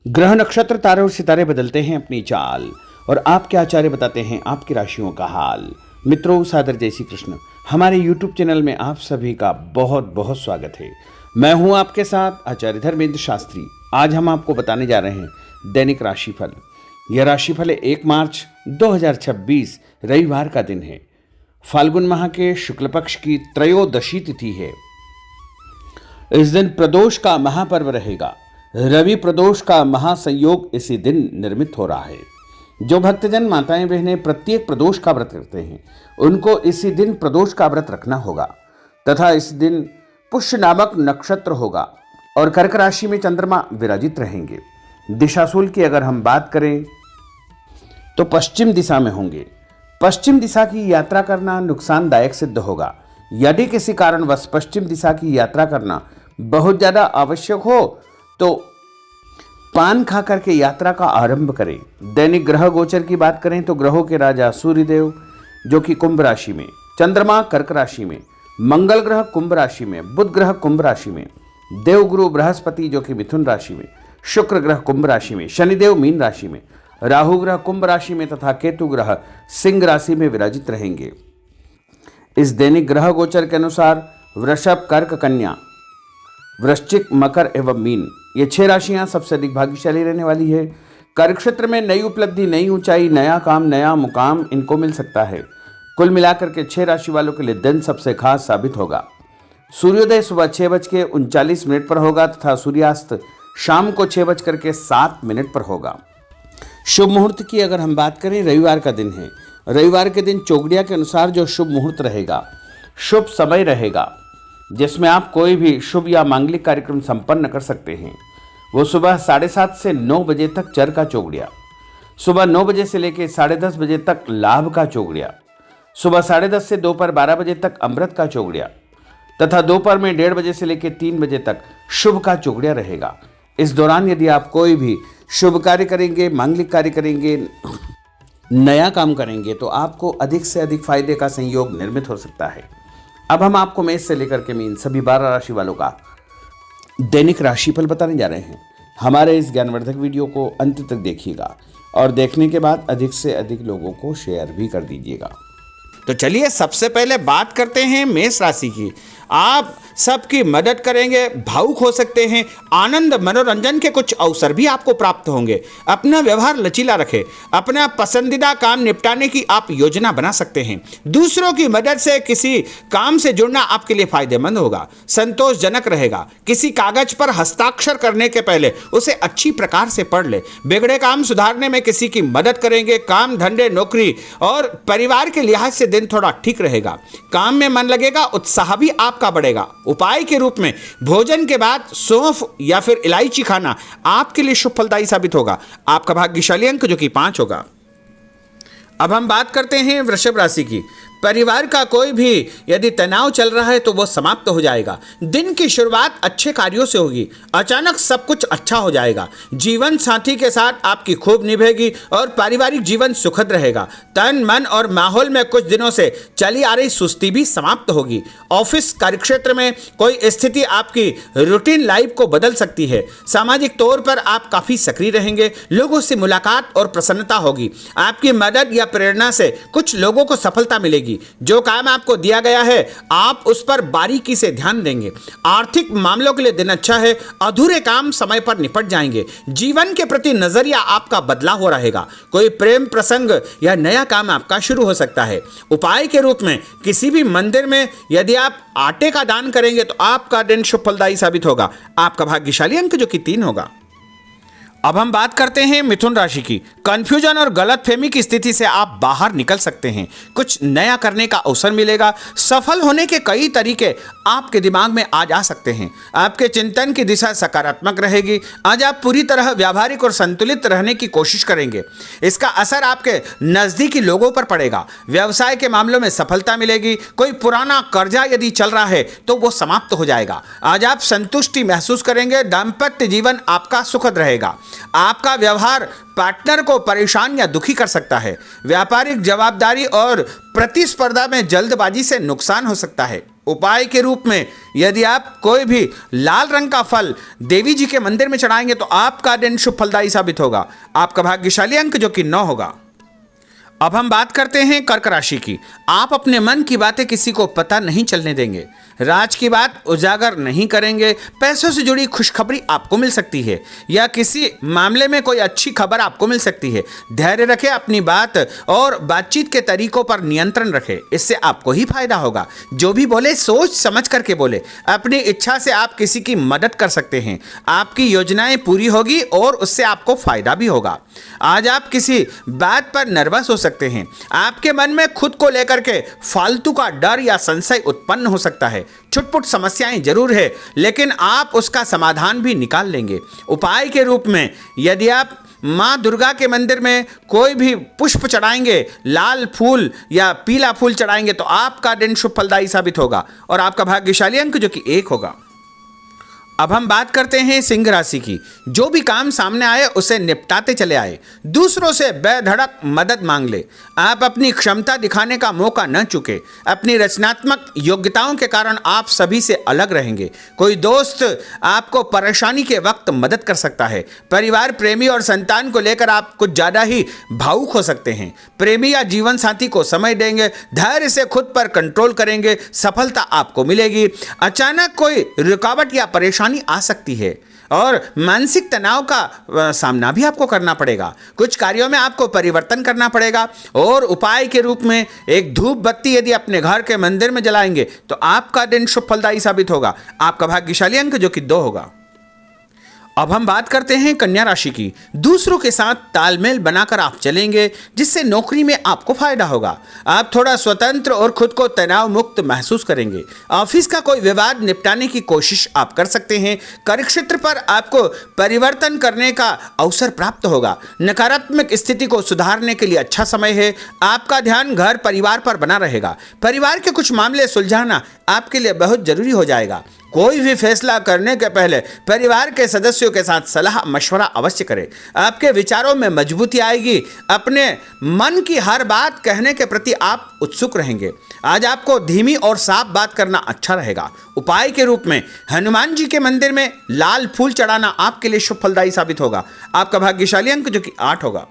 ग्रह नक्षत्र तारे और सितारे बदलते हैं अपनी चाल और आपके आचार्य बताते हैं आपकी राशियों का हाल। मित्रों, सादर जय श्री कृष्ण। हमारे YouTube चैनल में आप सभी का बहुत बहुत स्वागत है। मैं हूं आपके साथ आचार्य धर्मेंद्र शास्त्री। आज हम आपको बताने जा रहे हैं दैनिक राशिफल। यह राशिफल 1 मार्च 2026 रविवार का दिन है। फाल्गुन माह के शुक्ल पक्ष की त्रयोदशी तिथि है। इस दिन प्रदोष का महापर्व रहेगा। रवि प्रदोष का महासंयोग इसी दिन निर्मित हो रहा है। जो भक्तजन माताएं बहनें प्रत्येक प्रदोष का व्रत करते हैं उनको इसी दिन प्रदोष का व्रत रखना होगा तथा इस दिन पुष्य नामक नक्षत्र होगा और कर्क राशि में चंद्रमा विराजित रहेंगे। दिशाशूल की अगर हम बात करें तो पश्चिम दिशा में होंगे। पश्चिम दिशा की यात्रा करना नुकसानदायक सिद्ध होगा। यदि किसी कारणवश पश्चिम दिशा की यात्रा करना बहुत ज्यादा आवश्यक हो तो पान खा करके यात्रा का आरंभ करें। दैनिक ग्रह गोचर की बात करें तो ग्रहों के राजा सूर्यदेव जो कि कुंभ राशि में, चंद्रमा कर्क राशि में, मंगल ग्रह कुंभ राशि में, बुध ग्रह कुंभ राशि में, देवगुरु बृहस्पति जो कि मिथुन राशि में, शुक्र ग्रह कुंभ राशि में, शनिदेव मीन राशि में, राहु ग्रह कुंभ राशि में तथा केतु ग्रह सिंह राशि में विराजित रहेंगे। इस दैनिक ग्रह गोचर के अनुसार वृषभ, कर्क, कन्या, वृश्चिक, मकर एवं मीन ये 6 राशियां सबसे अधिक भाग्यशाली रहने वाली है। कार्य क्षेत्र में नई उपलब्धि, नई ऊंचाई, नया काम, नया मुकाम इनको मिल सकता है। कुल मिलाकर के 6 राशि वालों के लिए दिन सबसे खास साबित होगा। सूर्योदय सुबह 6:39 पर होगा तथा सूर्यास्त शाम को 6:07 पर होगा। शुभ मुहूर्त की अगर हम बात करें, रविवार का दिन है। रविवार के दिन चौगड़िया के अनुसार जो शुभ मुहूर्त रहेगा, शुभ समय रहेगा जिसमें आप कोई भी शुभ या मांगलिक कार्यक्रम संपन्न कर सकते हैं, वो सुबह 7:30 से 9 बजे तक चर का चौगड़िया, सुबह 9 बजे से लेकर 10:30 बजे तक लाभ का चौगड़िया, सुबह 10:30 से दोपहर 12 बजे तक अमृत का चौगड़िया तथा दोपहर में 1:30 बजे से लेकर 3 बजे तक शुभ का चौगड़िया रहेगा। इस दौरान यदि आप कोई भी शुभ कार्य करेंगे, मांगलिक कार्य करेंगे, नया काम करेंगे तो आपको अधिक से अधिक फायदे का संयोग निर्मित हो सकता है। अब हम आपको मेष से लेकर के मीन सभी 12 राशि वालों का दैनिक राशिफल बताने जा रहे हैं। हमारे इस ज्ञानवर्धक वीडियो को अंत तक देखिएगा और देखने के बाद अधिक से अधिक लोगों को शेयर भी कर दीजिएगा। तो चलिए सबसे पहले बात करते हैं मेष राशि की। आप सबकी मदद करेंगे, भावुक हो सकते हैं, आनंद मनोरंजन के कुछ अवसर भी आपको प्राप्त होंगे। अपना व्यवहार लचीला रखें, अपना पसंदीदा काम निपटाने की आप योजना बना सकते हैं। दूसरों की मदद से किसी काम से जुड़ना आपके लिए फायदेमंद होगा, संतोषजनक रहेगा। किसी कागज पर हस्ताक्षर करने के पहले उसे अच्छी प्रकार से पढ़ ले। बिगड़े काम सुधारने में किसी की मदद करेंगे। काम, धंधे, नौकरी और परिवार के लिहाज से दिन थोड़ा ठीक रहेगा। काम में मन लगेगा, उत्साह भी आपका बढ़ेगा। उपाय के रूप में भोजन के बाद सौंफ या फिर इलायची खाना आपके लिए शुभ फलदायी साबित होगा। आपका भाग्यशाली अंक जो कि 5 होगा। अब हम बात करते हैं वृषभ राशि की। परिवार का कोई भी यदि तनाव चल रहा है तो वह समाप्त हो जाएगा। दिन की शुरुआत अच्छे कार्यों से होगी। अचानक सब कुछ अच्छा हो जाएगा। जीवन साथी के साथ आपकी खूब निभेगी और पारिवारिक जीवन सुखद रहेगा। तन, मन और माहौल में कुछ दिनों से चली आ रही सुस्ती भी समाप्त होगी। ऑफिस कार्यक्षेत्र में कोई स्थिति आपकी रूटीन लाइफ को बदल सकती है। सामाजिक तौर पर आप काफी सक्रिय रहेंगे। लोगों से मुलाकात और प्रसन्नता होगी। आपकी मदद या प्रेरणा से कुछ लोगों को सफलता मिलेगी। जो काम आपको दिया गया है आप उस पर बारीकी से ध्यान देंगे। आर्थिक मामलों के लिए दिन अच्छा है। अधूरे काम समय पर निपट जाएंगे। जीवन के प्रति नजरिया आपका बदला हो रहेगा। कोई प्रेम प्रसंग या नया काम आपका शुरू हो सकता है। उपाय के रूप में किसी भी मंदिर में यदि आप आटे का दान करेंगे तो आपका दिन शुभ फलदायी साबित होगा। आपका भाग्यशाली अंक जो कि 3 होगा। अब हम बात करते हैं मिथुन राशि की। कंफ्यूजन और गलतफहमी की स्थिति से आप बाहर निकल सकते हैं। कुछ नया करने का अवसर मिलेगा। सफल होने के कई तरीके आपके दिमाग में आज आ सकते हैं। आपके चिंतन की दिशा सकारात्मक रहेगी। आज आप पूरी तरह व्यावहारिक और संतुलित रहने की कोशिश करेंगे। इसका असर आपके नजदीकी लोगों पर पड़ेगा। व्यवसाय के मामलों में सफलता मिलेगी। कोई पुराना कर्जा यदि चल रहा है तो वो समाप्त हो जाएगा। आज आप संतुष्टि महसूस करेंगे। दाम्पत्य जीवन आपका सुखद रहेगा। आपका व्यवहार पार्टनर को परेशान या दुखी कर सकता है। व्यापारिक जवाबदारी और प्रतिस्पर्धा में जल्दबाजी से नुकसान हो सकता है। उपाय के रूप में यदि आप कोई भी लाल रंग का फल देवी जी के मंदिर में चढ़ाएंगे तो आपका दिन शुभ फलदायी साबित होगा। आपका भाग्यशाली अंक जो कि 9 होगा। अब हम बात करते हैं कर्क राशि की। आप अपने मन की बातें किसी को पता नहीं चलने देंगे, राज की बात उजागर नहीं करेंगे। पैसों से जुड़ी खुशखबरी आपको मिल सकती है या किसी मामले में कोई अच्छी खबर आपको मिल सकती है। धैर्य रखें, अपनी बात और बातचीत के तरीकों पर नियंत्रण रखें, इससे आपको ही फायदा होगा। जो भी बोले सोच समझ करके बोले। अपनी इच्छा से आप किसी की मदद कर सकते हैं, आपकी योजनाएं पूरी होगी और उससे आपको फायदा भी होगा। आज आप किसी बात पर नर्वस हो सकते हैं। आपके मन में खुद को लेकर के फालतू का डर या संशय उत्पन्न हो सकता है। छुटपुट समस्याएं जरूर है, लेकिन आप उसका समाधान भी निकाल लेंगे। उपाय के रूप में यदि आप माँ दुर्गा के मंदिर में कोई भी पुष्प चढ़ाएंगे, लाल फूल या पीला फूल चढ़ाएंगे तो आपका दिन शुभ फलदायी साबित होगा और आपका भाग्यशाली अंक जो कि 1 होगा। अब हम बात करते हैं सिंह राशि की। जो भी काम सामने आए उसे निपटाते चले आए, दूसरों से बेधड़क मदद मांग ले। आप अपनी क्षमता दिखाने का मौका न चुके। अपनी रचनात्मक योग्यताओं के कारण आप सभी से अलग रहेंगे। कोई दोस्त आपको परेशानी के वक्त मदद कर सकता है। परिवार, प्रेमी और संतान को लेकर आप कुछ ज़्यादा ही भावुक हो सकते हैं। प्रेमी या जीवन साथी को समय देंगे, धैर्य से खुद पर कंट्रोल करेंगे, सफलता आपको मिलेगी। अचानक कोई रुकावट या परेशानी आ सकती है और मानसिक तनाव का सामना भी आपको करना पड़ेगा। कुछ कार्यों में आपको परिवर्तन करना पड़ेगा और उपाय के रूप में एक धूप बत्ती यदि अपने घर के मंदिर में जलाएंगे तो आपका दिन शुभ फलदायी साबित होगा। आपका भाग्यशाली अंक जो कि 2 होगा। अब हम बात करते हैं कन्या राशि की। दूसरों के साथ तालमेल बनाकर आप चलेंगे, जिससे नौकरी में आपको फायदा होगा। आप थोड़ा स्वतंत्र और खुद को तनाव मुक्त महसूस करेंगे। ऑफिस का कोई विवाद निपटाने की कोशिश आप कर सकते हैं। कार्यक्षेत्र पर आपको परिवर्तन करने का अवसर प्राप्त होगा। नकारात्मक स्थिति को सुधारने के लिए अच्छा समय है। आपका ध्यान घर परिवार पर बना रहेगा। परिवार के कुछ मामले सुलझाना आपके लिए बहुत जरूरी हो जाएगा। कोई भी फैसला करने के पहले परिवार के सदस्यों के साथ सलाह मशवरा अवश्य करें। आपके विचारों में मजबूती आएगी। अपने मन की हर बात कहने के प्रति आप उत्सुक रहेंगे। आज आपको धीमी और साफ बात करना अच्छा रहेगा। उपाय के रूप में हनुमान जी के मंदिर में लाल फूल चढ़ाना आपके लिए शुभ फलदायी साबित होगा। आपका भाग्यशाली अंक जो कि 8 होगा।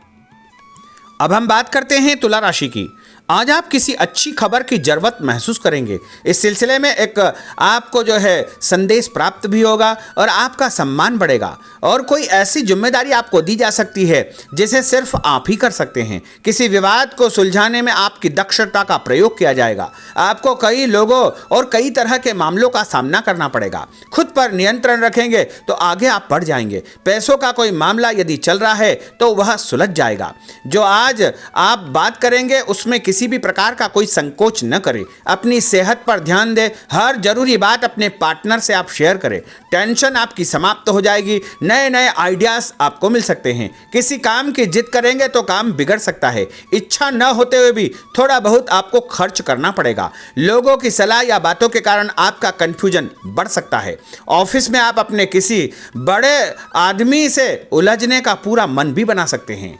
अब हम बात करते हैं तुला राशि की। आज आप किसी अच्छी खबर की जरूरत महसूस करेंगे। इस सिलसिले में एक आपको जो है संदेश प्राप्त भी होगा और आपका सम्मान बढ़ेगा और कोई ऐसी जिम्मेदारी आपको दी जा सकती है जिसे सिर्फ आप ही कर सकते हैं। किसी विवाद को सुलझाने में आपकी दक्षता का प्रयोग किया जाएगा। आपको कई लोगों और कई तरह के मामलों का सामना करना पड़ेगा। खुद पर नियंत्रण रखेंगे तो आगे आप बढ़ जाएंगे। पैसों का कोई मामला यदि चल रहा है तो वह सुलझ जाएगा। जो आज आप बात करेंगे उसमें किसी भी प्रकार का कोई संकोच न करें। अपनी सेहत पर ध्यान दें। हर जरूरी बात अपने पार्टनर से आप शेयर करें। टेंशन आपकी समाप्त हो जाएगी। नए नए आइडियाज आपको मिल सकते हैं। किसी काम की जिद करेंगे तो काम बिगड़ सकता है। इच्छा न होते हुए भी थोड़ा बहुत आपको खर्च करना पड़ेगा। लोगों की सलाह या बातों के कारण आपका कंफ्यूजन बढ़ सकता है। ऑफिस में आप अपने किसी बड़े आदमी से उलझने का पूरा मन भी बना सकते हैं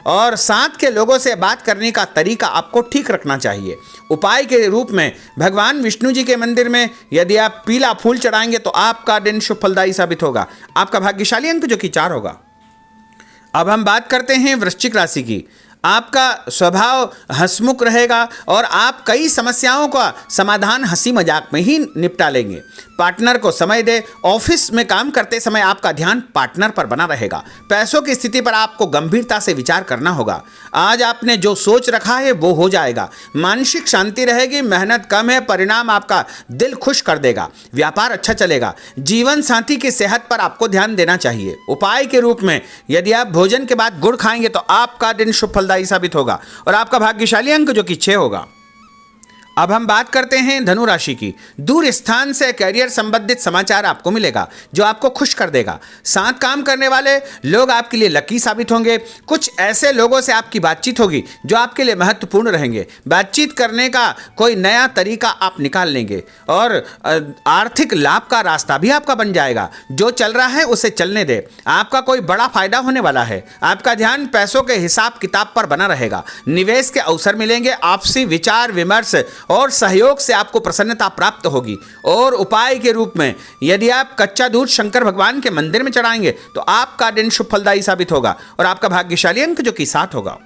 और साथ के लोगों से बात करने का तरीका आपको ठीक रखना चाहिए। उपाय के रूप में भगवान विष्णु जी के मंदिर में यदि आप पीला फूल चढ़ाएंगे तो आपका दिन शुभ फलदायी साबित होगा। आपका भाग्यशाली अंक जो कि 4 होगा। अब हम बात करते हैं वृश्चिक राशि की। आपका स्वभाव हंसमुख रहेगा और आप कई समस्याओं का समाधान हंसी मजाक में ही निपटा लेंगे। पार्टनर को समय दे। ऑफिस में काम करते समय आपका ध्यान पार्टनर पर बना रहेगा। पैसों की स्थिति पर आपको गंभीरता से विचार करना होगा। आज आपने जो सोच रखा है वो हो जाएगा। मानसिक शांति रहेगी। मेहनत कम है, परिणाम आपका दिल खुश कर देगा। व्यापार अच्छा चलेगा। जीवन साथी की सेहत पर आपको ध्यान देना चाहिए। उपाय के रूप में यदि आप भोजन के बाद गुड़ खाएंगे तो आपका दिन शुभ फलदायी साबित होगा और आपका भाग्यशाली अंक जो कि 6 होगा। अब हम बात करते हैं धनु राशि की। दूर स्थान से करियर संबंधित समाचार आपको मिलेगा जो आपको खुश कर देगा। साथ काम करने वाले लोग आपके लिए लकी साबित होंगे। कुछ ऐसे लोगों से आपकी बातचीत होगी जो आपके लिए महत्वपूर्ण रहेंगे। बातचीत करने का कोई नया तरीका आप निकाल लेंगे और आर्थिक लाभ का रास्ता भी आपका बन जाएगा। जो चल रहा है उसे चलने दे। आपका कोई बड़ा फायदा होने वाला है। आपका ध्यान पैसों के हिसाब किताब पर बना रहेगा। निवेश के अवसर मिलेंगे। आपसी विचार विमर्श और सहयोग से आपको प्रसन्नता प्राप्त होगी। और उपाय के रूप में यदि आप कच्चा दूध शंकर भगवान के मंदिर में चढ़ाएंगे तो आपका दिन शुभ फलदायी साबित होगा और आपका भाग्यशाली अंक जो कि 7 होगा।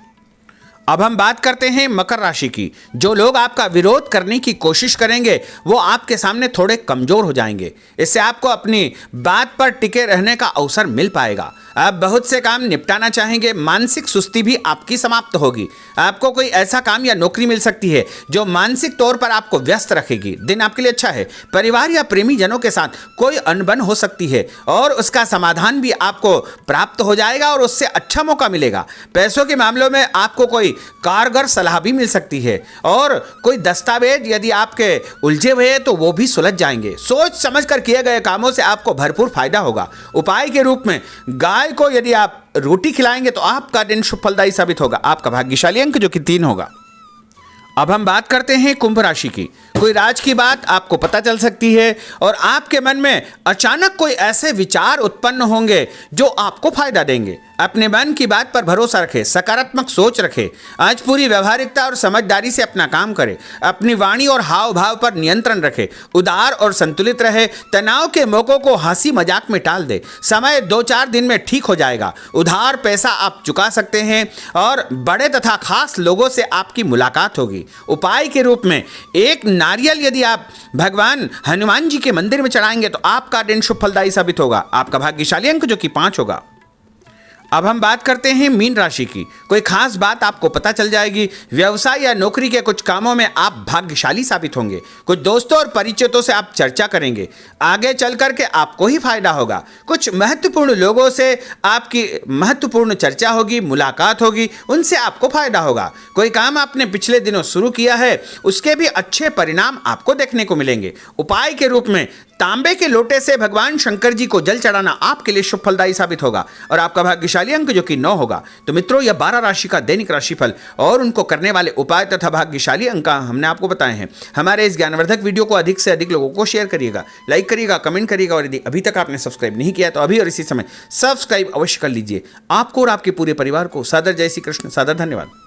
अब हम बात करते हैं मकर राशि की। जो लोग आपका विरोध करने की कोशिश करेंगे वो आपके सामने थोड़े कमजोर हो जाएंगे। इससे आपको अपनी बात पर टिके रहने का अवसर मिल पाएगा। आप बहुत से काम निपटाना चाहेंगे, मानसिक सुस्ती भी आपकी समाप्त होगी। आपको कोई ऐसा काम या नौकरी मिल सकती है जो मानसिक तौर पर आपको व्यस्त रखेगी। दिन आपके लिए अच्छा है। परिवार या प्रेमी जनों के साथ कोई अनबन हो सकती है और उसका समाधान भी आपको प्राप्त हो जाएगा और उससे अच्छा मौका मिलेगा। पैसों के मामलों में आपको कोई कारगर सलाह भी मिल सकती है और कोई दस्तावेज यदि आपके उलझे हुए हैं तो वो भी सुलझ जाएंगे। सोच समझ कर किए गए कामों से आपको भरपूर फायदा होगा। उपाय के रूप में गाय को यदि आप रोटी खिलाएंगे तो आपका दिन शुभ फलदायी साबित होगा। आपका भाग्यशाली अंक जो कि 3 होगा। अब हम बात करते हैं कुंभ राशि की। कोई राज की बात आपको पता चल सकती है और आपके मन में अचानक कोई ऐसे विचार उत्पन्न होंगे जो आपको फायदा देंगे। अपने मन की बात पर भरोसा रखें, सकारात्मक सोच रखें। आज पूरी व्यवहारिकता और समझदारी से अपना काम करें। अपनी वाणी और हाव भाव पर नियंत्रण रखें। उदार और संतुलित रहे। तनाव के मौकों को हंसी मजाक में टाल दे। समय 2-4 दिन में ठीक हो जाएगा। उधार पैसा आप चुका सकते हैं और बड़े तथा खास लोगों से आपकी मुलाकात होगी। उपाय के रूप में एक नारियल यदि आप भगवान हनुमान जी के मंदिर में चढ़ाएंगे तो आपका दिन शुभ फलदायी साबित होगा। आपका भाग्यशाली अंक जो कि 5 होगा। अब हम बात करते हैं मीन राशि की। कोई खास बात आपको पता चल जाएगी। व्यवसाय या नौकरी के कुछ कामों में आप भाग्यशाली साबित होंगे। कुछ दोस्तों और परिचितों से आप चर्चा करेंगे। आगे चल करके आपको ही फायदा होगा। कुछ महत्वपूर्ण लोगों से आपकी महत्वपूर्ण चर्चा होगी, मुलाकात होगी, उनसे आपको फायदा होगा। कोई काम आपने पिछले दिनों शुरू किया है उसके भी अच्छे परिणाम आपको देखने को मिलेंगे। उपाय के रूप में तांबे के लोटे से भगवान शंकर जी को जल चढ़ाना आपके लिए शुभ फलदायी साबित होगा और आपका भाग्यशाली अंक जो कि 9 होगा। तो मित्रों, यह 12 राशि का दैनिक राशिफल और उनको करने वाले उपाय तथा भाग्यशाली अंक हमने आपको बताए हैं। हमारे इस ज्ञानवर्धक वीडियो को अधिक से अधिक लोगों को शेयर करिएगा, लाइक करिएगा, कमेंट करिएगा और यदि अभी तक आपने सब्सक्राइब नहीं किया तो अभी और इसी समय सब्सक्राइब अवश्य कर लीजिए। आपको और आपके पूरे परिवार को सादर जय श्री कृष्ण, सादर धन्यवाद।